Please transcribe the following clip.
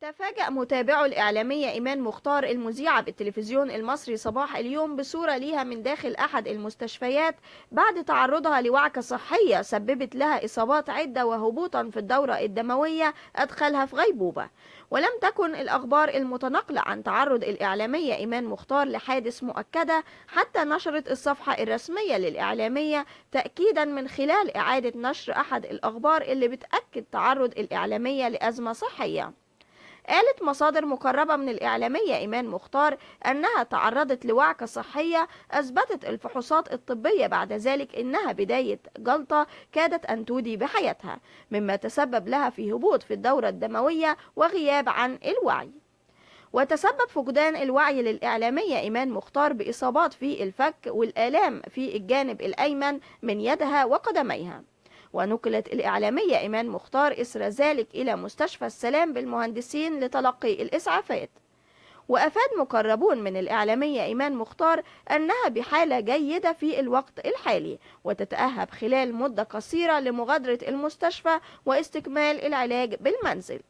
تفاجأ متابعو الإعلامية إيمان مختار المذيعة بالتلفزيون المصري صباح اليوم بصورة ليها من داخل أحد المستشفيات بعد تعرضها لوعكة صحية سببت لها إصابات عدة وهبوطا في الدورة الدموية أدخلها في غيبوبة. ولم تكن الأخبار المتناقلة عن تعرض الإعلامية إيمان مختار لحادث مؤكدة حتى نشرت الصفحة الرسمية للإعلامية تأكيدا من خلال إعادة نشر أحد الأخبار اللي بتأكد تعرض الإعلامية لأزمة صحية. قالت مصادر مقربة من الإعلامية إيمان مختار أنها تعرضت لوعكة صحية أثبتت الفحوصات الطبية بعد ذلك أنها بداية جلطة كادت أن تودي بحياتها، مما تسبب لها في هبوط في الدورة الدموية وغياب عن الوعي. وتسبب فقدان الوعي للإعلامية إيمان مختار بإصابات في الفك والآلام في الجانب الأيمن من يدها وقدميها. ونقلت الإعلامية إيمان مختار إثر ذلك إلى مستشفى السلام بالمهندسين لتلقي الإسعافات. وأفاد مقربون من الإعلامية إيمان مختار أنها بحالة جيدة في الوقت الحالي وتتأهب خلال مدة قصيرة لمغادرة المستشفى واستكمال العلاج بالمنزل.